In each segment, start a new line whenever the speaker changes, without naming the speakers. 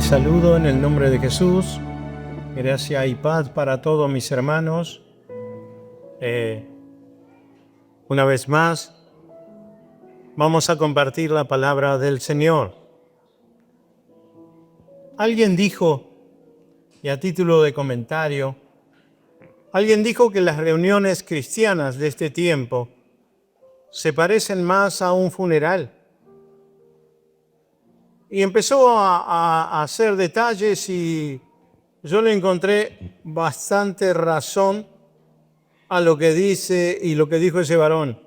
Les saludo en el nombre de Jesús. Gracia y paz para todos mis hermanos. Una vez más, vamos a compartir la palabra del Señor. Alguien dijo, y a título de comentario, alguien dijo que las reuniones cristianas de este tiempo se parecen más a un funeral. Y empezó a hacer detalles y yo le encontré bastante razón a lo que dice y lo que dijo ese varón.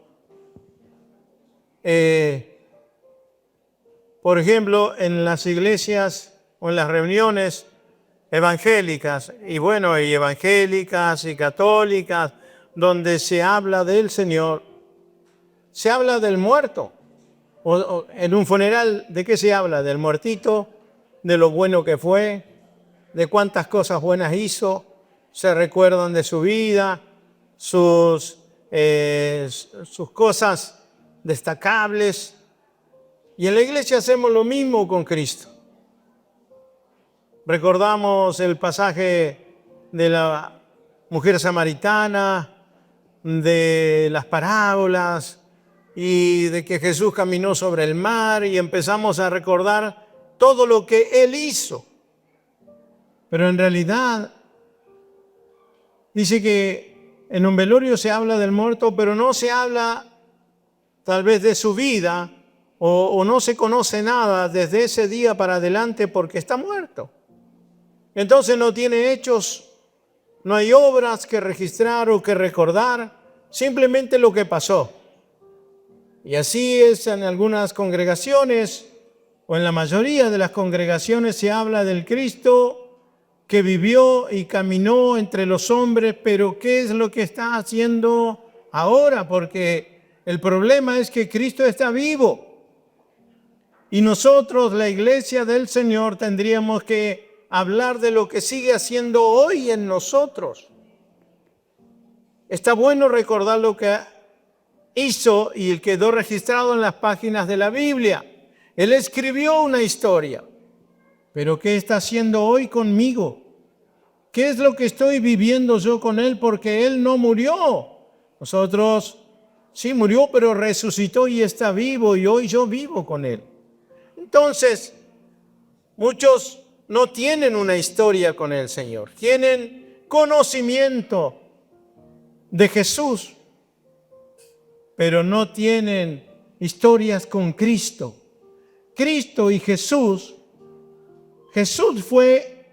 Por ejemplo, en las iglesias o en las reuniones evangélicas, y evangélicas y católicas, donde se habla del Señor, se habla del muerto. O en un funeral, ¿de qué se habla? Del muertito, de lo bueno que fue, de cuántas cosas buenas hizo, se recuerdan de su vida, sus cosas destacables. Y en la iglesia hacemos lo mismo con Cristo. Recordamos el pasaje de la mujer samaritana, de las parábolas, y de que Jesús caminó sobre el mar, y empezamos a recordar todo lo que Él hizo. Pero en realidad dice que en un velorio se habla del muerto, pero no se habla tal vez de su vida, o no se conoce nada desde ese día para adelante porque está muerto. Entonces no tiene hechos, no hay obras que registrar o que recordar, simplemente lo que pasó. Y así es en algunas congregaciones, o en la mayoría de las congregaciones se habla del Cristo que vivió y caminó entre los hombres, pero ¿qué es lo que está haciendo ahora? Porque el problema es que Cristo está vivo. Y nosotros, la iglesia del Señor, tendríamos que hablar de lo que sigue haciendo hoy en nosotros. Está bueno recordar lo que hizo y quedó registrado en las páginas de la Biblia. Él escribió una historia, pero ¿qué está haciendo hoy conmigo? ¿Qué es lo que estoy viviendo yo con Él? Porque Él no murió. Nosotros sí murió, pero resucitó y está vivo, y hoy yo vivo con Él. Entonces, muchos no tienen una historia con el Señor, tienen conocimiento de Jesús, pero no tienen historias con Cristo. Cristo y Jesús fue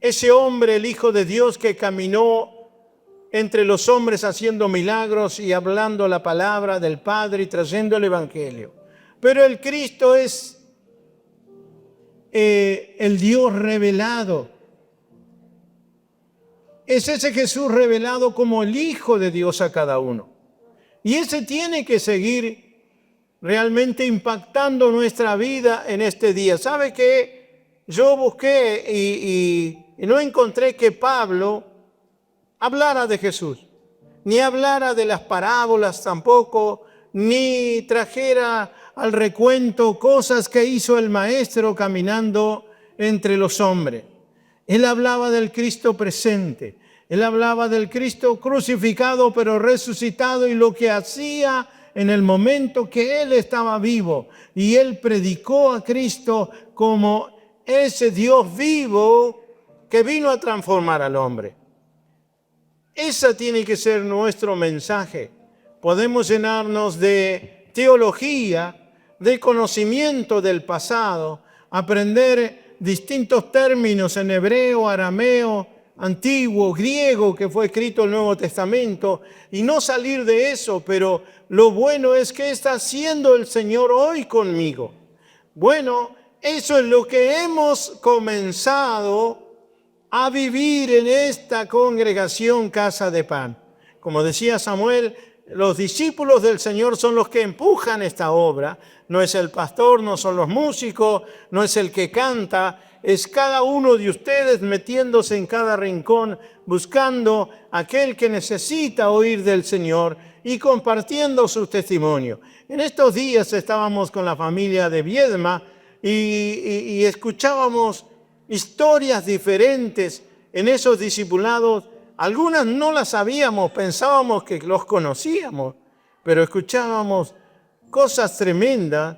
ese hombre, el Hijo de Dios, que caminó entre los hombres haciendo milagros y hablando la palabra del Padre y trayendo el Evangelio. Pero el Cristo es el Dios revelado. Es ese Jesús revelado como el Hijo de Dios a cada uno. Y ese tiene que seguir realmente impactando nuestra vida en este día. ¿Sabe qué? Yo busqué y no encontré que Pablo hablara de Jesús, ni hablara de las parábolas tampoco, ni trajera al recuento cosas que hizo el Maestro caminando entre los hombres. Él hablaba del Cristo presente. Él hablaba del Cristo crucificado pero resucitado y lo que hacía en el momento que Él estaba vivo. Y Él predicó a Cristo como ese Dios vivo que vino a transformar al hombre. Ese tiene que ser nuestro mensaje. Podemos llenarnos de teología, de conocimiento del pasado, aprender distintos términos en hebreo, arameo, antiguo, griego, que fue escrito el Nuevo Testamento, y no salir de eso, pero lo bueno es que está haciendo el Señor hoy conmigo. Bueno, eso es lo que hemos comenzado a vivir en esta congregación Casa de Pan. Como decía Samuel, los discípulos del Señor son los que empujan esta obra. No es el pastor, no son los músicos, no es el que canta, es cada uno de ustedes metiéndose en cada rincón, buscando aquel que necesita oír del Señor y compartiendo su testimonio. En estos días estábamos con la familia de Viedma y escuchábamos historias diferentes en esos discipulados. Algunas no las sabíamos, pensábamos que los conocíamos, pero escuchábamos cosas tremendas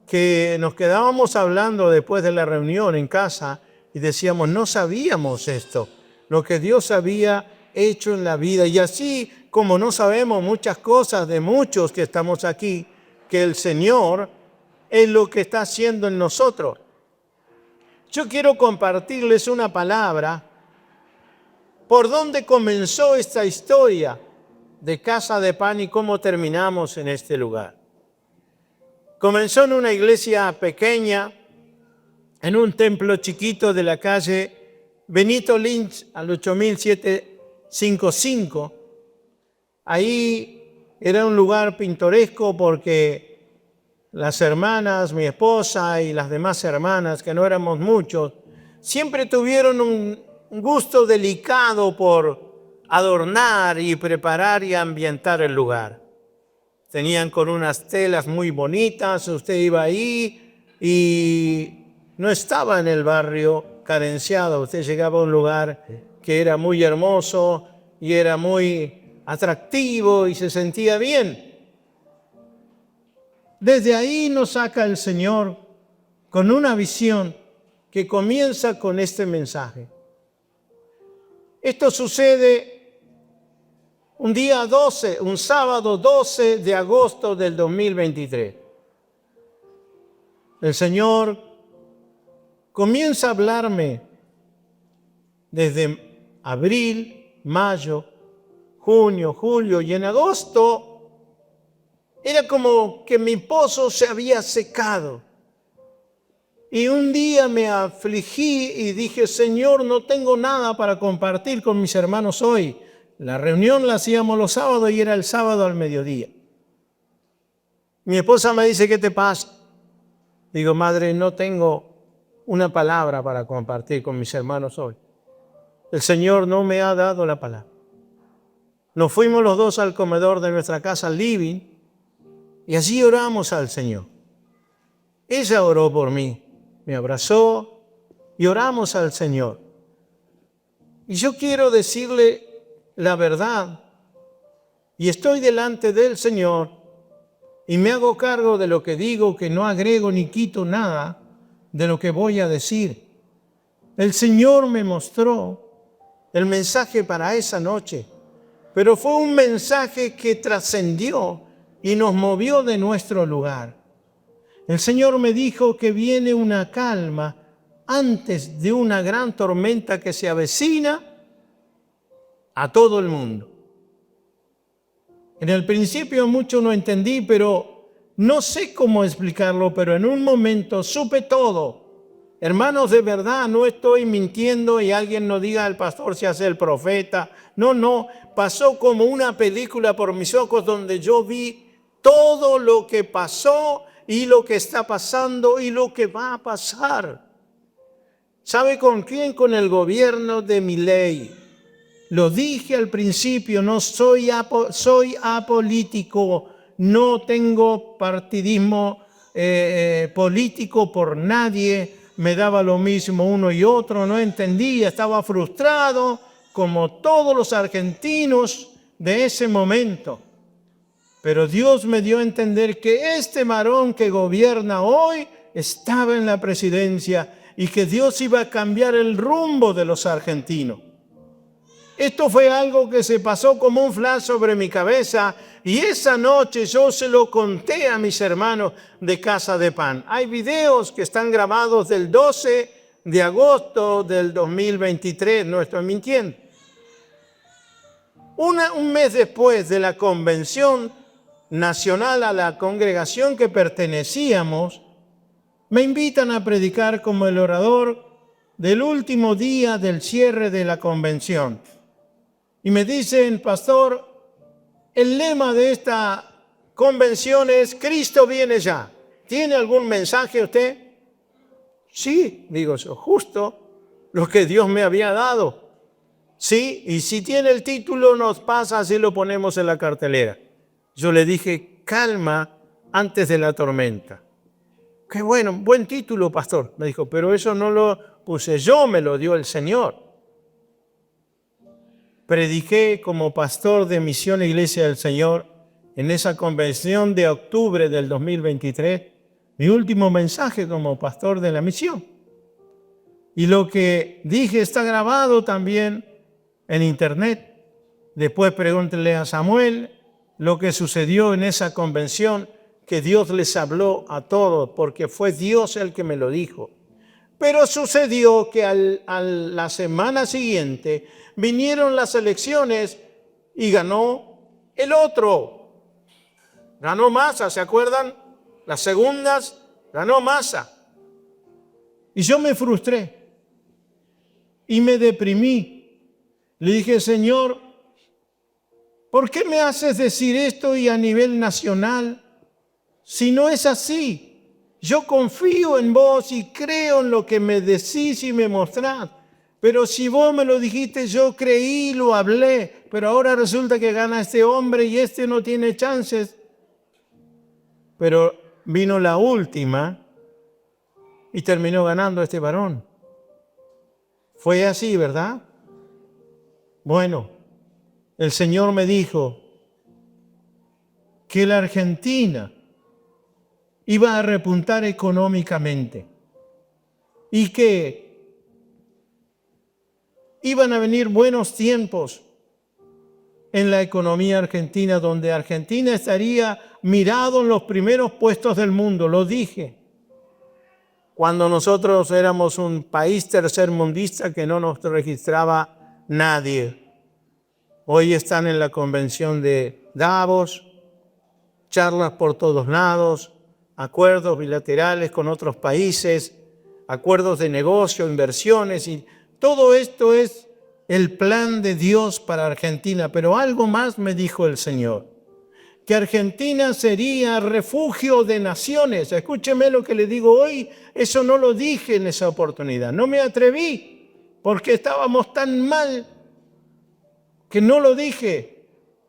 que nos quedábamos hablando después de la reunión en casa y decíamos, no sabíamos esto, lo que Dios había hecho en la vida. Y así como no sabemos muchas cosas de muchos que estamos aquí, que el Señor es lo que está haciendo en nosotros. Yo quiero compartirles una palabra por dónde comenzó esta historia de Casa de Pan y cómo terminamos en este lugar. Comenzó en una iglesia pequeña, en un templo chiquito de la calle Benito Lynch al 8755. Ahí era un lugar pintoresco porque las hermanas, mi esposa y las demás hermanas, que no éramos muchos, siempre tuvieron un gusto delicado por adornar y preparar y ambientar el lugar. Tenían con unas telas muy bonitas, usted iba ahí y no estaba en el barrio carenciado, usted llegaba a un lugar que era muy hermoso y era muy atractivo y se sentía bien. Desde ahí nos saca el Señor con una visión que comienza con este mensaje. Esto sucede un día 12, un sábado 12 de agosto del 2023. El Señor comienza a hablarme desde abril, mayo, junio, julio y en agosto era como que mi pozo se había secado. Y un día me afligí y dije, Señor, no tengo nada para compartir con mis hermanos hoy. La reunión la hacíamos los sábados y era el sábado al mediodía. Mi esposa me dice, ¿qué te pasa? Digo, madre, no tengo una palabra para compartir con mis hermanos hoy. El Señor no me ha dado la palabra. Nos fuimos los dos al comedor de nuestra casa, al living, y allí oramos al Señor. Ella oró por mí, me abrazó y oramos al Señor. Y yo quiero decirle la verdad, y estoy delante del Señor, y me hago cargo de lo que digo, que no agrego ni quito nada de lo que voy a decir. El Señor me mostró el mensaje para esa noche, pero fue un mensaje que trascendió y nos movió de nuestro lugar. El Señor me dijo que viene una calma antes de una gran tormenta que se avecina a todo el mundo. En el principio mucho no entendí, pero no sé cómo explicarlo, pero en un momento supe todo. Hermanos, de verdad, no estoy mintiendo y alguien no diga al pastor se hace el profeta. No, pasó como una película por mis ojos donde yo vi todo lo que pasó y lo que está pasando y lo que va a pasar. ¿Sabe con quién? Con el gobierno de Milei. Lo dije al principio, no soy apolítico, no tengo partidismo político por nadie, me daba lo mismo uno y otro, no entendía, estaba frustrado como todos los argentinos de ese momento. Pero Dios me dio a entender que este varón que gobierna hoy estaba en la presidencia y que Dios iba a cambiar el rumbo de los argentinos. Esto fue algo que se pasó como un flash sobre mi cabeza y esa noche yo se lo conté a mis hermanos de Casa de Pan. Hay videos que están grabados del 12 de agosto del 2023, no estoy mintiendo. Un mes después de la convención nacional a la congregación que pertenecíamos, me invitan a predicar como el orador del último día del cierre de la convención. Y me dicen, pastor, el lema de esta convención es Cristo viene ya. ¿Tiene algún mensaje usted? Sí, digo yo, justo lo que Dios me había dado. Sí, y si tiene el título nos pasa, así lo ponemos en la cartelera. Yo le dije, calma antes de la tormenta. Qué bueno, buen título, pastor. Me dijo, pero eso no lo puse yo, me lo dio el Señor. Prediqué como pastor de Misión Iglesia del Señor en esa convención de octubre del 2023, mi último mensaje como pastor de la misión. Y lo que dije está grabado también en internet. Después pregúntenle a Samuel lo que sucedió en esa convención, que Dios les habló a todos, porque fue Dios el que me lo dijo. Pero sucedió que a la semana siguiente vinieron las elecciones y ganó el otro. Ganó Massa, ¿se acuerdan? Las segundas ganó Massa. Y yo me frustré y me deprimí. Le dije, Señor, ¿por qué me haces decir esto y a nivel nacional? Si no es así. Yo confío en vos y creo en lo que me decís y me mostrás. Pero si vos me lo dijiste, yo creí, lo hablé. Pero ahora resulta que gana este hombre y este no tiene chances. Pero vino la última y terminó ganando este varón. Fue así, ¿verdad? Bueno, el Señor me dijo que la Argentina iba a repuntar económicamente y que iban a venir buenos tiempos en la economía argentina, donde Argentina estaría mirado en los primeros puestos del mundo. Lo dije cuando nosotros éramos un país tercermundista que no nos registraba nadie. Hoy están en la convención de Davos, charlas por todos lados, acuerdos bilaterales con otros países, acuerdos de negocio, inversiones, y todo esto es el plan de Dios para Argentina. Pero algo más me dijo el Señor, que Argentina sería refugio de naciones. Escúcheme lo que le digo hoy, eso no lo dije en esa oportunidad, no me atreví, porque estábamos tan mal que no lo dije.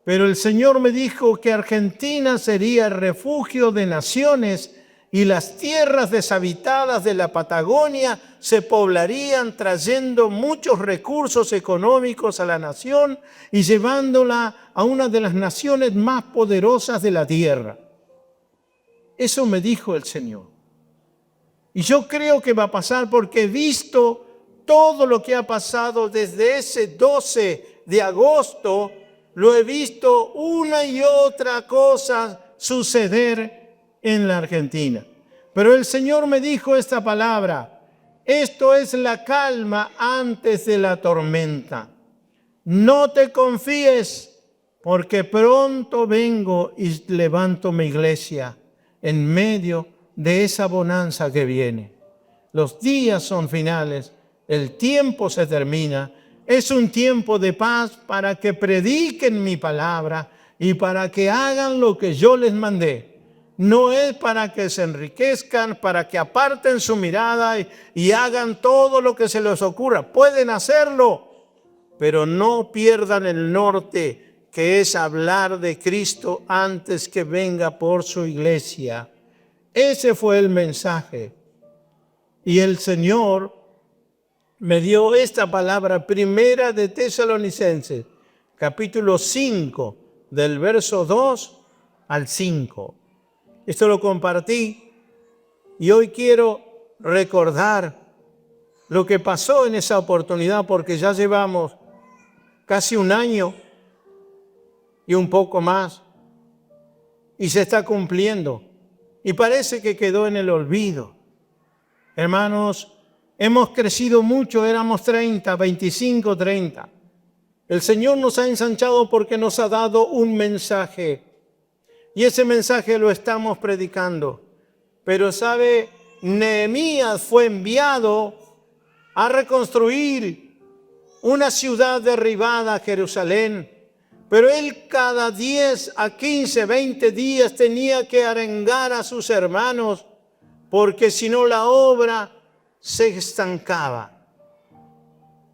Pero el Señor me dijo que Argentina sería refugio de naciones y las tierras deshabitadas de la Patagonia se poblarían trayendo muchos recursos económicos a la nación y llevándola a una de las naciones más poderosas de la tierra. Eso me dijo el Señor. Y yo creo que va a pasar porque he visto todo lo que ha pasado desde ese 12 de agosto. Lo he visto una y otra cosa suceder en la Argentina. Pero el Señor me dijo esta palabra: esto es la calma antes de la tormenta. No te confíes, porque pronto vengo y levanto mi iglesia en medio de esa bonanza que viene. Los días son finales, el tiempo se termina. Es un tiempo de paz para que prediquen mi palabra y para que hagan lo que yo les mandé. No es para que se enriquezcan, para que aparten su mirada y hagan todo lo que se les ocurra. Pueden hacerlo, pero no pierdan el norte, que es hablar de Cristo antes que venga por su iglesia. Ese fue el mensaje. Y el Señor me dio esta palabra, primera de Tesalonicenses, capítulo 5, del verso 2 al 5. Esto lo compartí y hoy quiero recordar lo que pasó en esa oportunidad, porque ya llevamos casi un año y un poco más y se está cumpliendo y parece que quedó en el olvido. Hermanos, hemos crecido mucho, éramos 30, 25, 30. El Señor nos ha ensanchado porque nos ha dado un mensaje. Y ese mensaje lo estamos predicando. Pero sabe, Nehemías fue enviado a reconstruir una ciudad derribada, Jerusalén. Pero él cada 10 a 15, 20 días tenía que arengar a sus hermanos, porque si no la obra se estancaba.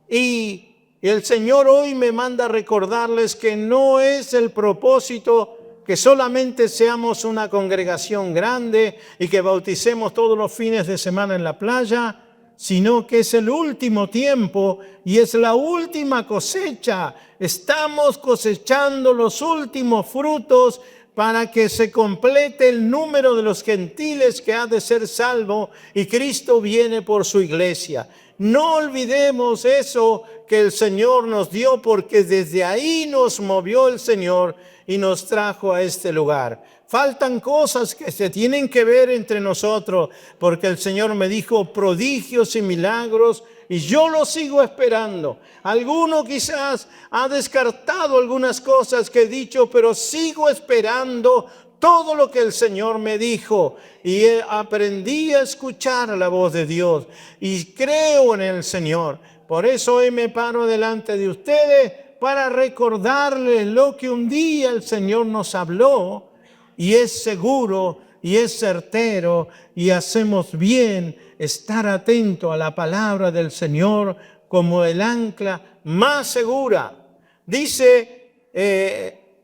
Y el Señor hoy me manda a recordarles que no es el propósito que solamente seamos una congregación grande y que bauticemos todos los fines de semana en la playa, sino que es el último tiempo y es la última cosecha. Estamos cosechando los últimos frutos para que se complete el número de los gentiles que ha de ser salvo, y Cristo viene por su iglesia. No olvidemos eso que el Señor nos dio, porque desde ahí nos movió el Señor y nos trajo a este lugar. Faltan cosas que se tienen que ver entre nosotros, porque el Señor me dijo prodigios y milagros, y yo lo sigo esperando. Alguno quizás ha descartado algunas cosas que he dicho, pero sigo esperando todo lo que el Señor me dijo, y aprendí a escuchar la voz de Dios y creo en el Señor. Por eso hoy me paro delante de ustedes para recordarles lo que un día el Señor nos habló, y es seguro y es certero, y hacemos bien estar atento a la palabra del Señor como el ancla más segura. Dice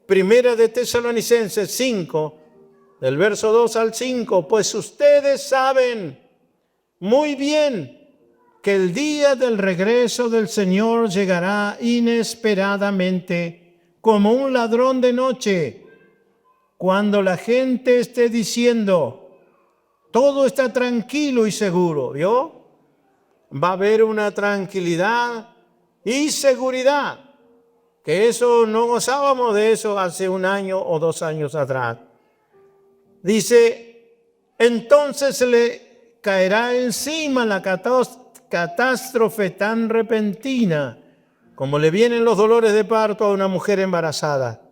Primera de Tesalonicenses 5, del verso 2 al 5, pues ustedes saben muy bien que el día del regreso del Señor llegará inesperadamente como un ladrón de noche, cuando la gente esté diciendo, todo está tranquilo y seguro. ¿Vio? Va a haber una tranquilidad y seguridad, que eso no gozábamos de eso hace 1 año o 2 años atrás. Dice, entonces se le caerá encima la catástrofe tan repentina como le vienen los dolores de parto a una mujer embarazada,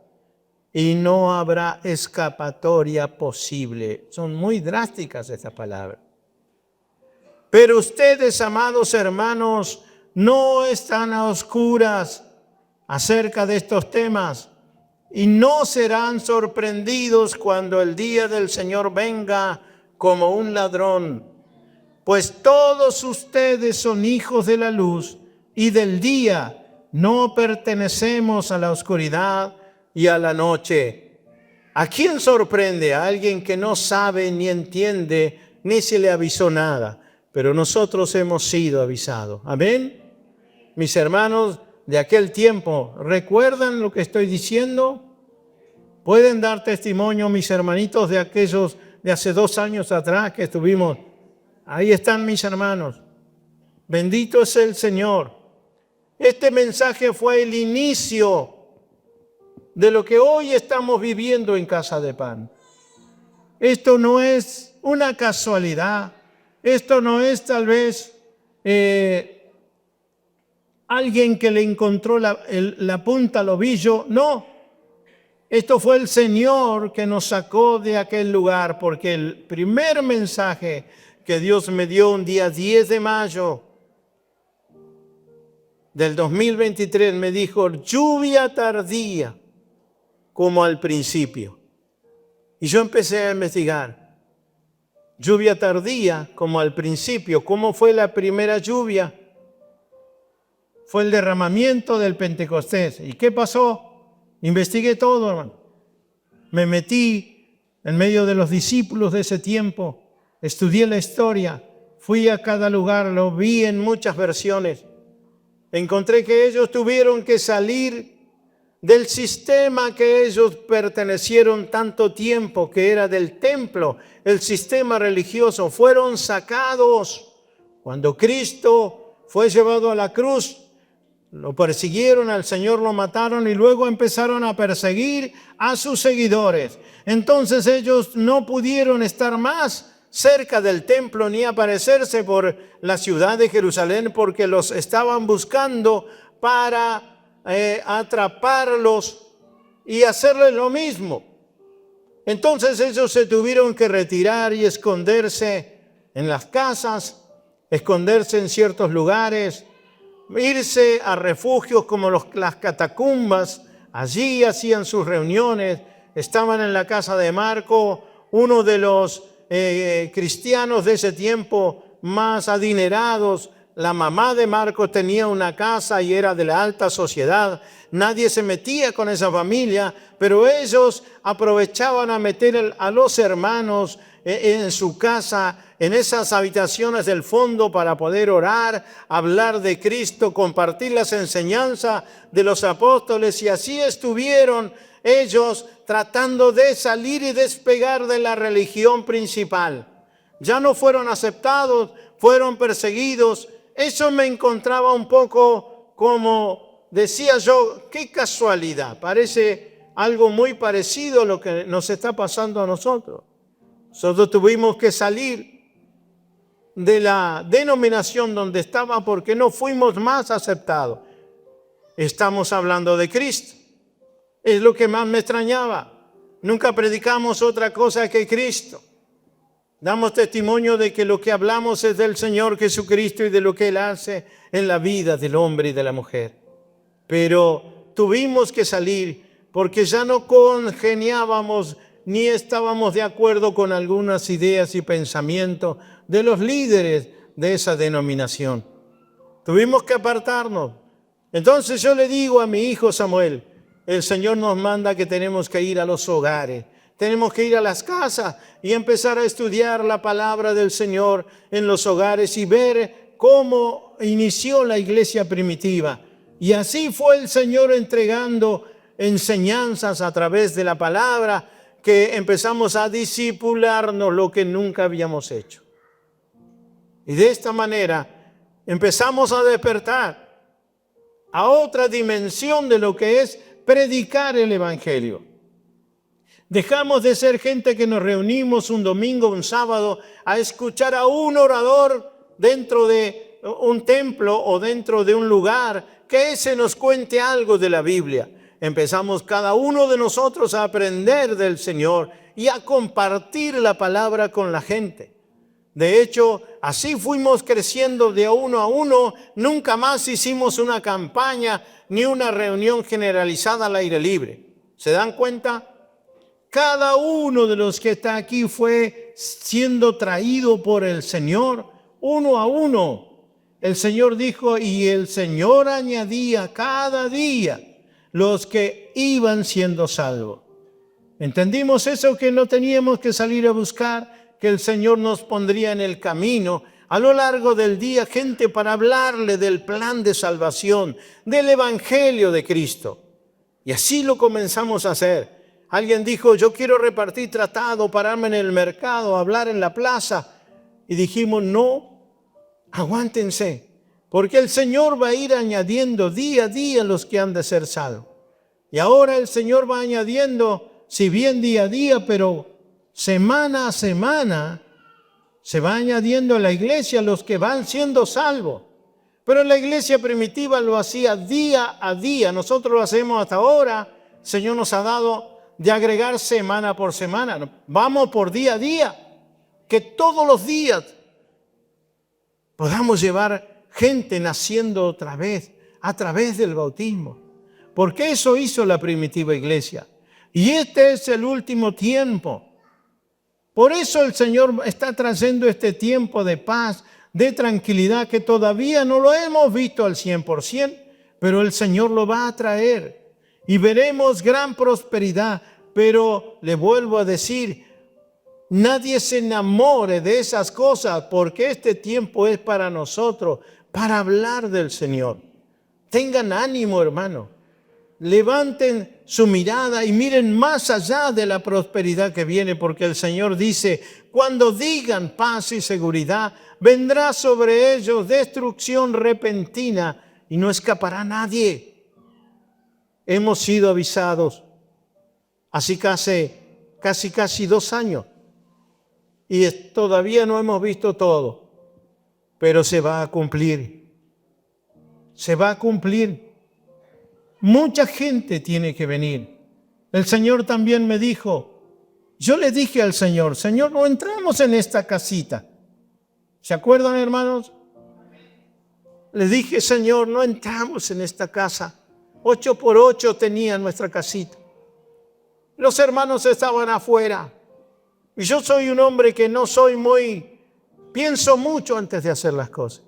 y no habrá escapatoria posible. Son muy drásticas estas palabras. Pero ustedes, amados hermanos, no están a oscuras acerca de estos temas, y no serán sorprendidos cuando el día del Señor venga como un ladrón. Pues todos ustedes son hijos de la luz y del día, no pertenecemos a la oscuridad y a la noche. ¿A quién sorprende? A alguien que no sabe ni entiende, ni se le avisó nada. Pero nosotros hemos sido avisados. Amén. Mis hermanos de aquel tiempo, ¿recuerdan lo que estoy diciendo? Pueden dar testimonio mis hermanitos de aquellos de hace 2 años atrás que estuvimos. Ahí están mis hermanos. Bendito es el Señor. Este mensaje fue el inicio de lo que hoy estamos viviendo en Casa de Pan. Esto no es una casualidad. Esto no es tal vez alguien que le encontró la punta al ovillo. No, esto fue el Señor que nos sacó de aquel lugar, porque el primer mensaje que Dios me dio un día 10 de mayo del 2023 me dijo, lluvia tardía como al principio. Y yo empecé a investigar. Lluvia tardía como al principio. ¿Cómo fue la primera lluvia? Fue el derramamiento del Pentecostés. ¿Y qué pasó? Investigué todo, hermano. Me metí en medio de los discípulos de ese tiempo. Estudié la historia. Fui a cada lugar. Lo vi en muchas versiones. Encontré que ellos tuvieron que salir del sistema que ellos pertenecieron tanto tiempo, que era del templo, el sistema religioso. Fueron sacados. Cuando Cristo fue llevado a la cruz, lo persiguieron, al Señor lo mataron y luego empezaron a perseguir a sus seguidores. Entonces ellos no pudieron estar más cerca del templo ni aparecerse por la ciudad de Jerusalén, porque los estaban buscando para atraparlos y hacerles lo mismo. Entonces ellos se tuvieron que retirar y esconderse en las casas, esconderse en ciertos lugares, irse a refugios como las catacumbas. Allí hacían sus reuniones. Estaban en la casa de Marco, uno de los cristianos de ese tiempo más adinerados, La mamá de Marcos tenía una casa y era de la alta sociedad. Nadie se metía con esa familia, pero ellos aprovechaban a meter a los hermanos en su casa, en esas habitaciones del fondo para poder orar, hablar de Cristo, compartir las enseñanzas de los apóstoles, y así estuvieron ellos tratando de salir y despegar de la religión principal. Ya no fueron aceptados, fueron perseguidos. Eso me encontraba un poco como, decía yo, qué casualidad. Parece algo muy parecido a lo que nos está pasando a nosotros. Nosotros tuvimos que salir de la denominación donde estaba porque no fuimos más aceptados. Estamos hablando de Cristo. Es lo que más me extrañaba. Nunca predicamos otra cosa que Cristo. Damos testimonio de que lo que hablamos es del Señor Jesucristo y de lo que Él hace en la vida del hombre y de la mujer. Pero tuvimos que salir porque ya no congeniábamos ni estábamos de acuerdo con algunas ideas y pensamientos de los líderes de esa denominación. Tuvimos que apartarnos. Entonces yo le digo a mi hijo Samuel, el Señor nos manda que tenemos que ir a los hogares, tenemos que ir a las casas y empezar a estudiar la palabra del Señor en los hogares y ver cómo inició la iglesia primitiva. Y así fue el Señor entregando enseñanzas a través de la palabra, que empezamos a discipularnos lo que nunca habíamos hecho. Y de esta manera empezamos a despertar a otra dimensión de lo que es predicar el Evangelio. Dejamos de ser gente que nos reunimos un domingo, un sábado, a escuchar a un orador dentro de un templo o dentro de un lugar, que ese nos cuente algo de la Biblia. Empezamos cada uno de nosotros a aprender del Señor y a compartir la palabra con la gente. De hecho, así fuimos creciendo de uno a uno. Nunca más hicimos una campaña ni una reunión generalizada al aire libre. ¿Se dan cuenta? Cada uno de los que está aquí fue siendo traído por el Señor, uno a uno. El Señor dijo, y el Señor añadía cada día los que iban siendo salvos. ¿Entendimos eso? Que no teníamos que salir a buscar, que el Señor nos pondría en el camino a lo largo del día gente para hablarle del plan de salvación, del Evangelio de Cristo. Y así lo comenzamos a hacer. Alguien dijo, yo quiero repartir tratado, pararme en el mercado, hablar en la plaza. Y dijimos, no, aguántense, porque el Señor va a ir añadiendo día a día los que han de ser salvos. Y ahora el Señor va añadiendo, si bien día a día, pero semana a semana, se va añadiendo a la iglesia los que van siendo salvos. Pero la iglesia primitiva lo hacía día a día. Nosotros lo hacemos hasta ahora. El Señor nos ha dado de agregar semana por semana. Vamos por día a día. Que todos los días podamos llevar gente naciendo otra vez a través del bautismo. Porque eso hizo la primitiva iglesia. Y este es el último tiempo. Por eso el Señor está trayendo este tiempo de paz, de tranquilidad, que todavía no lo hemos visto al 100%, pero el Señor lo va a traer. Y veremos gran prosperidad. Pero le vuelvo a decir, nadie se enamore de esas cosas, porque este tiempo es para nosotros, para hablar del Señor. Tengan ánimo, hermano. Levanten su mirada y miren más allá de la prosperidad que viene, porque el Señor dice, cuando digan paz y seguridad, vendrá sobre ellos destrucción repentina y no escapará nadie. Hemos sido avisados así casi 2 años y todavía no hemos visto todo, pero se va a cumplir. Se va a cumplir. Mucha gente tiene que venir. El Señor también me dijo, yo le dije al Señor, Señor, no entramos en esta casita. ¿Se acuerdan, hermanos? Le dije, Señor, no entramos en esta casa. 8x8 tenía nuestra casita. Los hermanos estaban afuera. Y yo soy un hombre que no soy pienso mucho antes de hacer las cosas.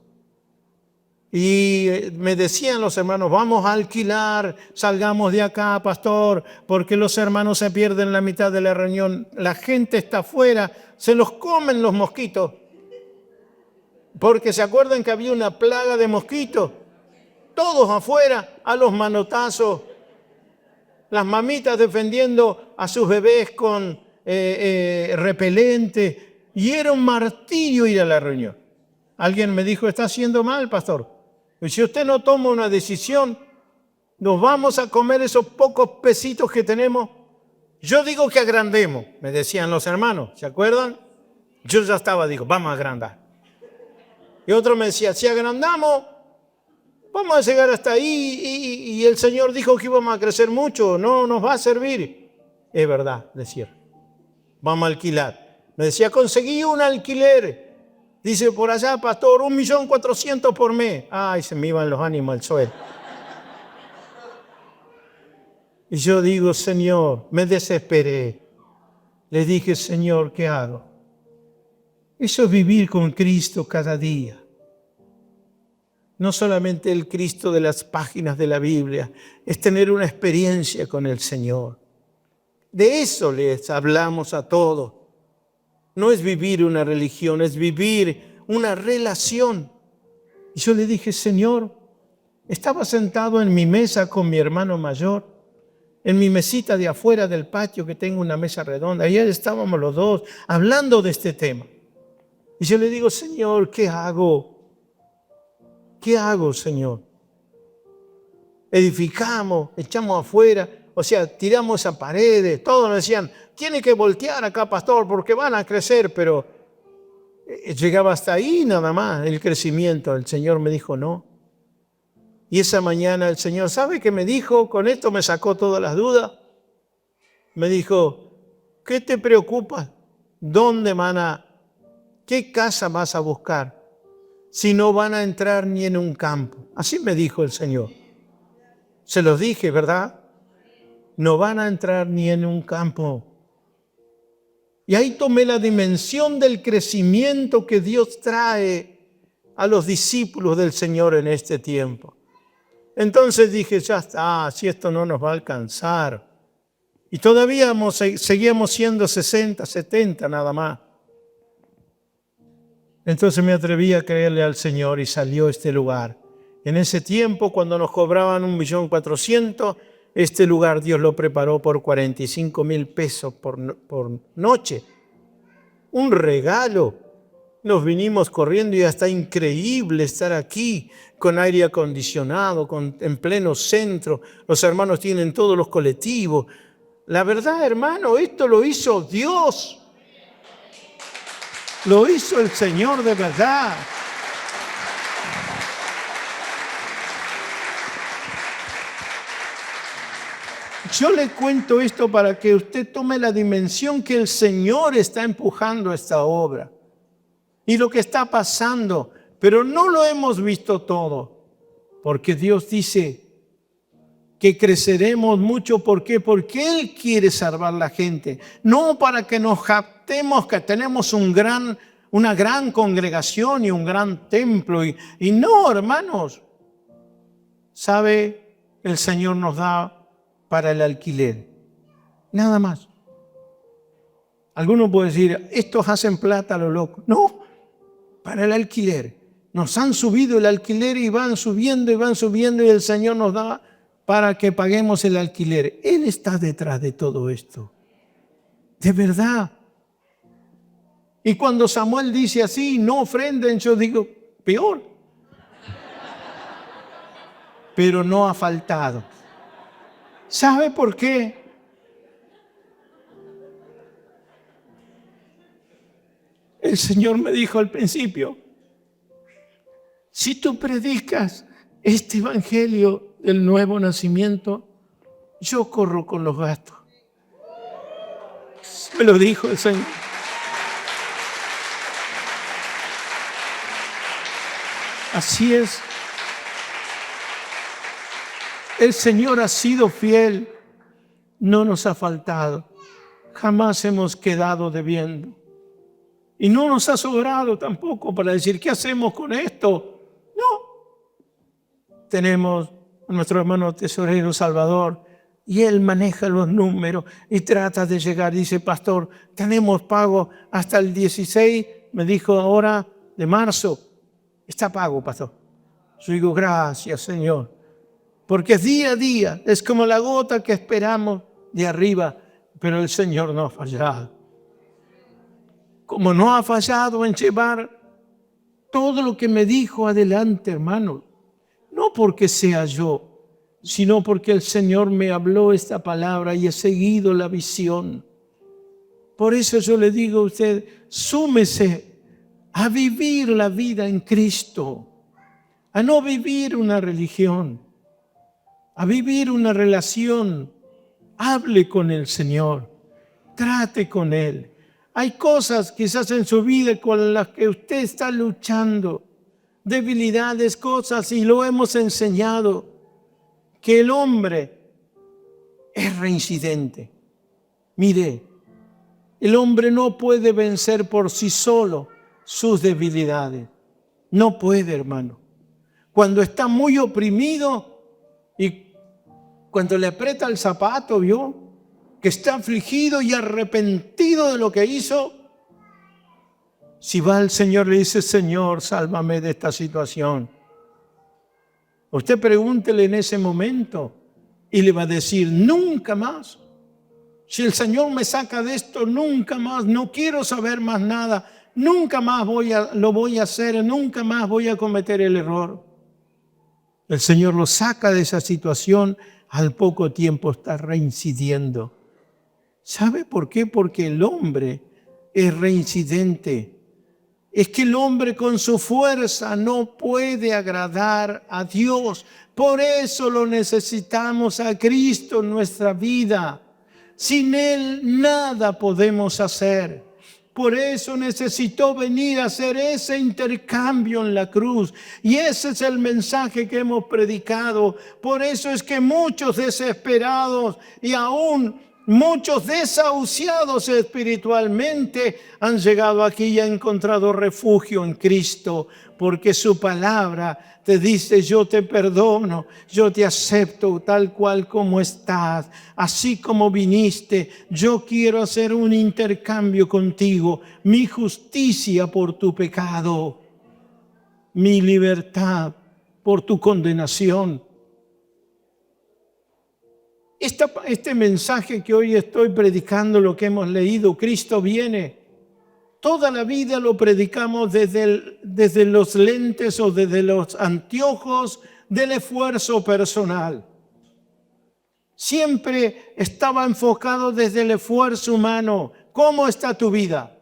Y me decían los hermanos, vamos a alquilar, salgamos de acá, pastor, porque los hermanos se pierden la mitad de la reunión. La gente está afuera, se los comen los mosquitos. Porque se acuerdan que había una plaga de mosquitos. Todos afuera, a los manotazos. Las mamitas defendiendo a sus bebés con repelente. Y era un martirio ir a la reunión. Alguien me dijo, está haciendo mal, pastor. Y si usted no toma una decisión, nos vamos a comer esos pocos pesitos que tenemos. Yo digo que agrandemos, me decían los hermanos, ¿se acuerdan? Yo ya estaba, digo, vamos a agrandar. Y otro me decía, si agrandamos, vamos a llegar hasta ahí y el Señor dijo que íbamos a crecer mucho, no nos va a servir. Es verdad, decía, vamos a alquilar. Me decía, conseguí un alquiler. Dice por allá, pastor, 1.400.000 por mes. Ay, se me iban los ánimos al suelo. Y yo digo, Señor, me desesperé. Le dije, Señor, ¿qué hago? Eso es vivir con Cristo cada día. No solamente el Cristo de las páginas de la Biblia, es tener una experiencia con el Señor. De eso les hablamos a todos. No es vivir una religión, es vivir una relación. Y yo le dije, Señor, estaba sentado en mi mesa con mi hermano mayor, en mi mesita de afuera del patio, que tengo una mesa redonda. Ayer estábamos los dos hablando de este tema. Y yo le digo, Señor, ¿qué hago? ¿Qué hago, Señor? Edificamos, echamos afuera, o sea, tiramos a paredes. Todos nos decían, tiene que voltear acá, pastor, porque van a crecer, pero llegaba hasta ahí nada más el crecimiento. El Señor me dijo, no. Y esa mañana el Señor, ¿sabe qué me dijo? Con esto me sacó todas las dudas. Me dijo, ¿qué te preocupa? ¿Qué casa vas a buscar? Si no van a entrar ni en un campo. Así me dijo el Señor. Se los dije, ¿verdad? No van a entrar ni en un campo. Y ahí tomé la dimensión del crecimiento que Dios trae a los discípulos del Señor en este tiempo. Entonces dije, ya está, si esto no nos va a alcanzar. Y todavía seguíamos siendo 60, 70 nada más. Entonces me atreví a creerle al Señor y salió este lugar. En ese tiempo, cuando nos cobraban 1.400.000, este lugar Dios lo preparó por 45.000 pesos por noche. Un regalo. Nos vinimos corriendo y está increíble estar aquí con aire acondicionado, en pleno centro. Los hermanos tienen todos los colectivos. La verdad, hermano, esto lo hizo Dios. Lo hizo el Señor de verdad. Yo le cuento esto para que usted tome la dimensión que el Señor está empujando esta obra y lo que está pasando, pero no lo hemos visto todo, porque Dios dice que creceremos mucho. ¿Por qué? Porque Él quiere salvar la gente, no para que nos jactemos que tenemos una gran congregación y un gran templo. Y no, hermanos, ¿sabe? El Señor nos da para el alquiler, nada más. Algunos pueden decir, estos hacen plata a lo loco. No, para el alquiler. Nos han subido el alquiler y van subiendo y el Señor nos da para que paguemos el alquiler. Él está detrás de todo esto, de verdad. Y cuando Samuel dice así, no ofrenden, yo digo, peor. Pero no ha faltado. ¿Sabe por qué? El Señor me dijo al principio, si tú predicas este evangelio del nuevo nacimiento, yo corro con los gastos. Me lo dijo el Señor. Así es. El Señor ha sido fiel, no nos ha faltado, jamás hemos quedado debiendo. Y no nos ha sobrado tampoco para decir, ¿qué hacemos con esto? No, tenemos a nuestro hermano tesorero Salvador, y él maneja los números y trata de llegar. Dice, pastor, tenemos pago hasta el 16, me dijo ahora, de marzo. Está pago, pastor. Yo digo, gracias, Señor. Porque es día a día, es como la gota que esperamos de arriba, pero el Señor no ha fallado. Como no ha fallado en llevar todo lo que me dijo adelante, hermano. No porque sea yo, sino porque el Señor me habló esta palabra y he seguido la visión. Por eso yo le digo a usted, súmese a vivir la vida en Cristo, a no vivir una religión, a vivir una relación. Hable con el Señor, trate con Él. Hay cosas quizás en su vida con las que usted está luchando, debilidades, cosas, y lo hemos enseñado, que el hombre es reincidente. Mire, el hombre no puede vencer por sí solo sus debilidades. No puede, hermano. Cuando está muy oprimido y cuando le aprieta el zapato, ¿vio? Que está afligido y arrepentido de lo que hizo. Si va al Señor y le dice, Señor, sálvame de esta situación. Usted pregúntele en ese momento y le va a decir, nunca más. Si el Señor me saca de esto, nunca más, no quiero saber más nada, nunca más lo voy a hacer, nunca más voy a cometer el error. El Señor lo saca de esa situación, al poco tiempo está reincidiendo. ¿Sabe por qué? Porque el hombre es reincidente. Es que el hombre con su fuerza no puede agradar a Dios. Por eso lo necesitamos a Cristo en nuestra vida. Sin Él nada podemos hacer. Por eso necesitó venir a hacer ese intercambio en la cruz. Y ese es el mensaje que hemos predicado. Por eso es que muchos desesperados y aún muchos desahuciados espiritualmente han llegado aquí y han encontrado refugio en Cristo, porque su palabra te dice, yo te perdono, yo te acepto tal cual como estás, así como viniste, yo quiero hacer un intercambio contigo, mi justicia por tu pecado, mi libertad por tu condenación. Este mensaje que hoy estoy predicando, lo que hemos leído, Cristo viene, toda la vida lo predicamos desde los lentes o desde los anteojos del esfuerzo personal. Siempre estaba enfocado desde el esfuerzo humano. ¿Cómo está tu vida?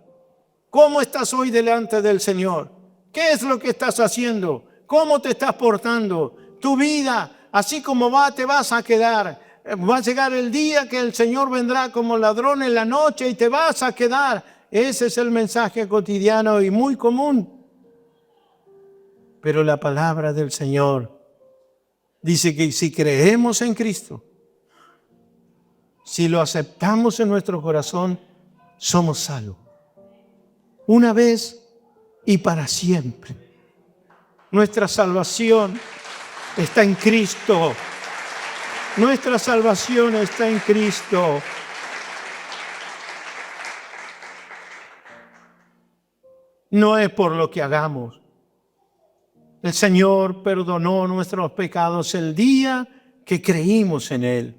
¿Cómo estás hoy delante del Señor? ¿Qué es lo que estás haciendo? ¿Cómo te estás portando? Tu vida, así como va, te vas a quedar. Va a llegar el día que el Señor vendrá como ladrón en la noche y te vas a quedar. Ese es el mensaje cotidiano y muy común. Pero la palabra del Señor dice que si creemos en Cristo, si lo aceptamos en nuestro corazón, somos salvos. Una vez y para siempre. Nuestra salvación está en Cristo. Nuestra salvación está en Cristo. No es por lo que hagamos. El Señor perdonó nuestros pecados el día que creímos en Él.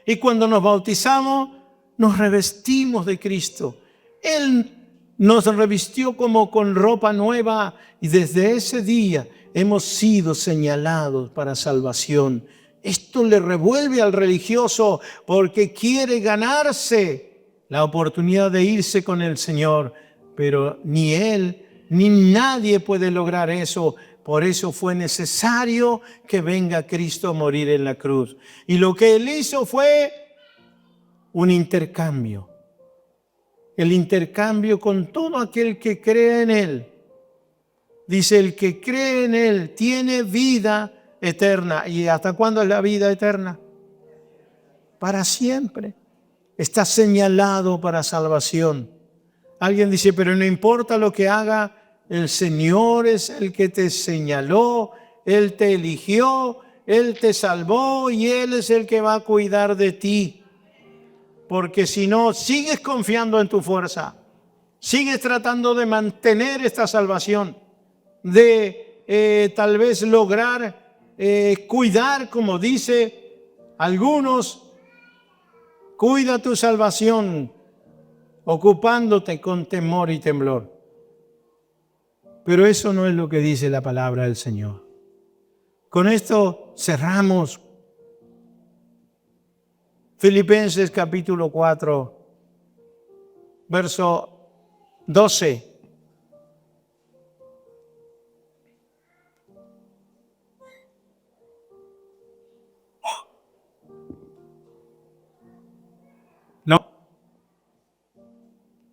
Y cuando nos bautizamos, nos revestimos de Cristo. Él nos revistió como con ropa nueva y desde ese día hemos sido señalados para salvación. Esto le revuelve al religioso porque quiere ganarse la oportunidad de irse con el Señor, pero ni él ni nadie puede lograr eso. Por eso fue necesario que venga Cristo a morir en la cruz. Y lo que Él hizo fue un intercambio. El intercambio con todo aquel que cree en Él. Dice, el que cree en Él tiene vida eterna. ¿Y hasta cuándo es la vida eterna? Para siempre. Está señalado para salvación. Alguien dice, pero no importa lo que haga, el Señor es el que te señaló, Él te eligió Él te salvó y Él es el que va a cuidar de ti. Porque si no, sigues confiando en tu fuerza, sigues tratando de mantener esta salvación, de tal vez lograr cuidar, como dice algunos, cuida tu salvación ocupándote con temor y temblor. Pero eso no es lo que dice la palabra del Señor. Con esto cerramos Filipenses capítulo 4, verso 12.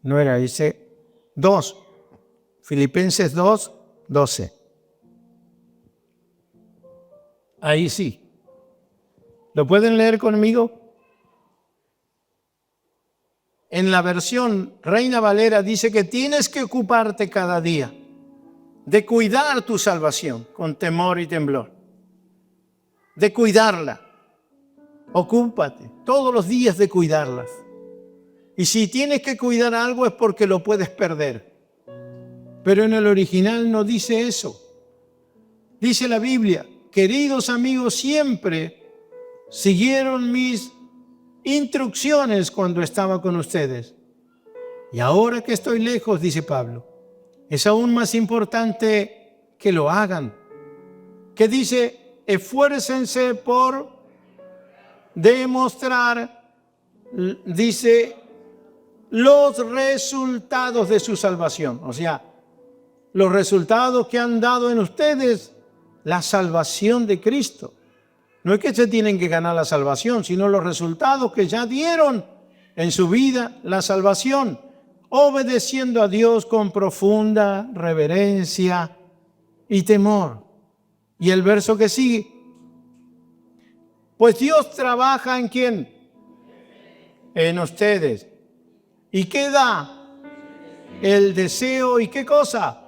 No era, dice 2. Filipenses 2, 12. Ahí sí. ¿Lo pueden leer conmigo? En la versión Reina Valera dice que tienes que ocuparte cada día de cuidar tu salvación con temor y temblor. De cuidarla. Ocúpate todos los días de cuidarlas. Y si tienes que cuidar algo es porque lo puedes perder. Pero en el original no dice eso. Dice la Biblia, queridos amigos, siempre siguieron mis instrucciones cuando estaba con ustedes. Y ahora que estoy lejos, dice Pablo, es aún más importante que lo hagan. Que dice, esfuércense por demostrar, dice, los resultados de su salvación. O sea, los resultados que han dado en ustedes la salvación de Cristo. No es que se tienen que ganar la salvación, sino los resultados que ya dieron en su vida la salvación, obedeciendo a Dios con profunda reverencia y temor. Y el verso que sigue, pues Dios trabaja ¿en quién? En ustedes. ¿Y qué da? El deseo y ¿qué cosa?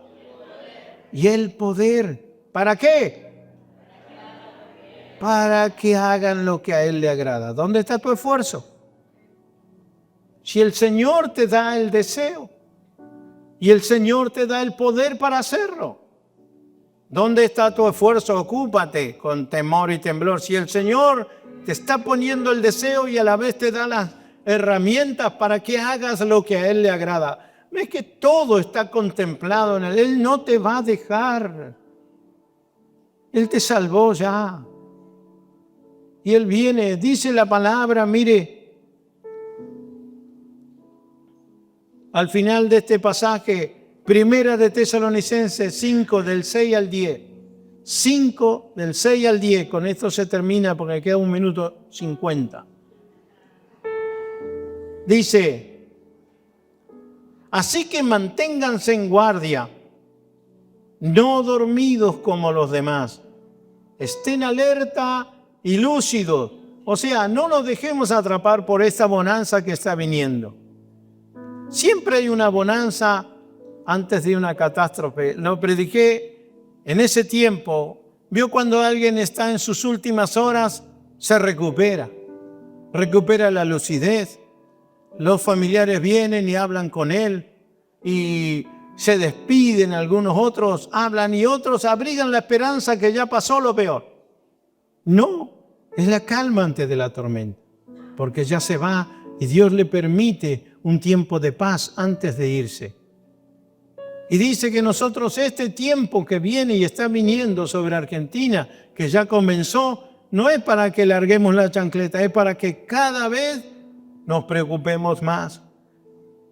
Y el poder. ¿Para qué? Para que hagan lo que a Él le agrada. ¿Dónde está tu esfuerzo? Si el Señor te da el deseo y el Señor te da el poder para hacerlo, ¿dónde está tu esfuerzo? Ocúpate con temor y temblor. Si el Señor te está poniendo el deseo y a la vez te da las herramientas para que hagas lo que a Él le agrada. Ves que todo está contemplado en Él. Él no te va a dejar. Él te salvó ya. Y Él viene, dice la palabra, mire, al final de este pasaje, Primera de Tesalonicenses 5, del 6 al 10. 5, del 6 al 10. Con esto se termina porque queda 1 minuto 50. Dice, así que manténganse en guardia, no dormidos como los demás. Estén alerta y lúcidos. O sea, no nos dejemos atrapar por esta bonanza que está viniendo. Siempre hay una bonanza antes de una catástrofe. Lo prediqué en ese tiempo. Vio cuando alguien está en sus últimas horas, se recupera la lucidez. Los familiares vienen y hablan con él y se despiden, algunos otros hablan y otros abrigan la esperanza que ya pasó lo peor. No, es la calma antes de la tormenta, porque ya se va y Dios le permite un tiempo de paz antes de irse. Y dice que nosotros este tiempo que viene y está viniendo sobre Argentina, que ya comenzó, no es para que larguemos la chancleta, es para que cada vez nos preocupemos más.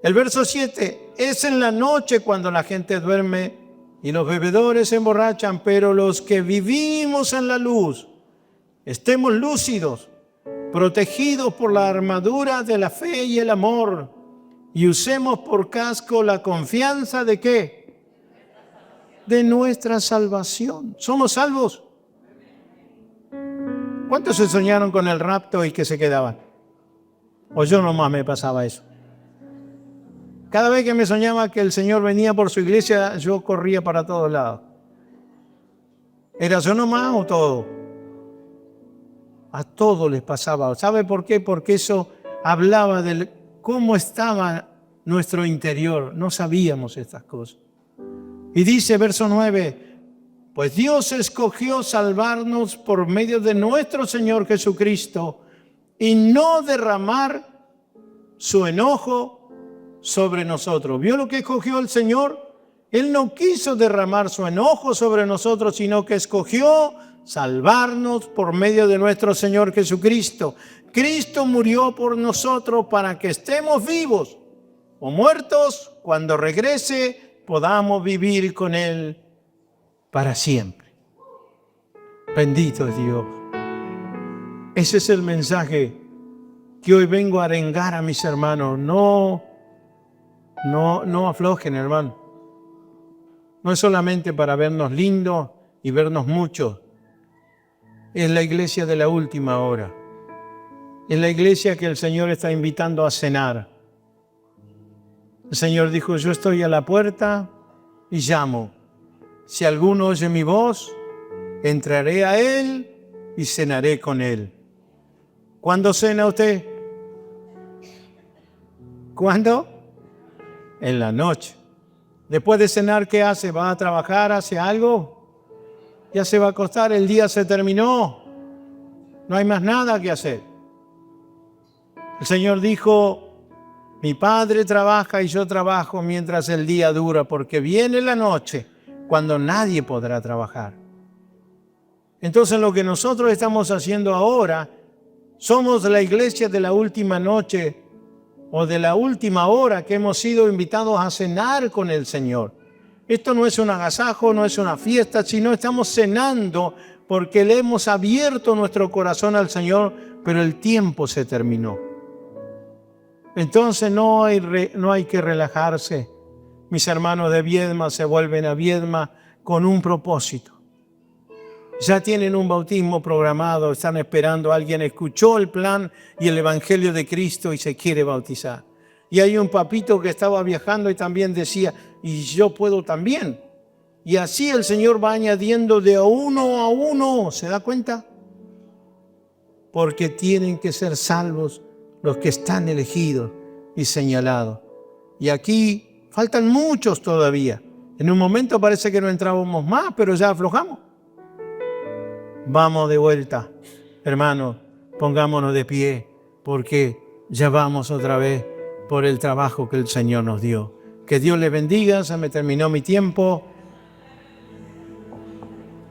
El verso 7, es en la noche cuando la gente duerme y los bebedores se emborrachan, pero los que vivimos en la luz, estemos lúcidos, protegidos por la armadura de la fe y el amor, y usemos por casco la confianza de ¿qué? De nuestra salvación. ¿Somos salvos? ¿Cuántos se soñaron con el rapto y que se quedaban? O yo nomás me pasaba eso. Cada vez que me soñaba que el Señor venía por su iglesia, yo corría para todos lados. ¿Era yo nomás o todo? A todos les pasaba. ¿Sabe por qué? Porque eso hablaba de cómo estaba nuestro interior. No sabíamos estas cosas. Y dice verso 9, pues Dios escogió salvarnos por medio de nuestro Señor Jesucristo y no derramar su enojo sobre nosotros. ¿Vio lo que escogió el Señor? Él no quiso derramar su enojo sobre nosotros, sino que escogió salvarnos por medio de nuestro Señor Jesucristo. Cristo murió por nosotros para que estemos vivos o muertos, cuando regrese podamos vivir con Él para siempre. Bendito es Dios. Ese es el mensaje que hoy vengo a arengar a mis hermanos. No aflojen, hermano. No es solamente para vernos lindos y vernos muchos. Es la iglesia de la última hora. Es la iglesia que el Señor está invitando a cenar. El Señor dijo, yo estoy a la puerta y llamo. Si alguno oye mi voz, entraré a Él y cenaré con Él. ¿Cuándo cena usted? ¿Cuándo? En la noche. Después de cenar, ¿qué hace? ¿Va a trabajar? ¿Hace algo? Ya se va a acostar, el día se terminó. No hay más nada que hacer. El Señor dijo, mi Padre trabaja y yo trabajo mientras el día dura, porque viene la noche cuando nadie podrá trabajar. Entonces lo que nosotros estamos haciendo ahora, somos la iglesia de la última noche o de la última hora que hemos sido invitados a cenar con el Señor. Esto no es un agasajo, no es una fiesta, sino estamos cenando porque le hemos abierto nuestro corazón al Señor, pero el tiempo se terminó. Entonces no hay que relajarse. Mis hermanos de Viedma se vuelven a Viedma con un propósito. Ya tienen un bautismo programado, están esperando. Alguien escuchó el plan y el Evangelio de Cristo y se quiere bautizar. Y hay un papito que estaba viajando y también decía, y yo puedo también. Y así el Señor va añadiendo de uno a uno, ¿se da cuenta? Porque tienen que ser salvos los que están elegidos y señalados. Y aquí faltan muchos todavía. En un momento parece que no entrábamos más, pero ya aflojamos. Vamos de vuelta, hermanos, pongámonos de pie, porque ya vamos otra vez por el trabajo que el Señor nos dio. Que Dios les bendiga, se me terminó mi tiempo,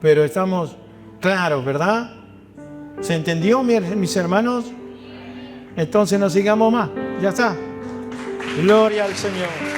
pero estamos claros, ¿verdad? ¿Se entendió, mis hermanos? Entonces no sigamos más, ya está. Gloria al Señor.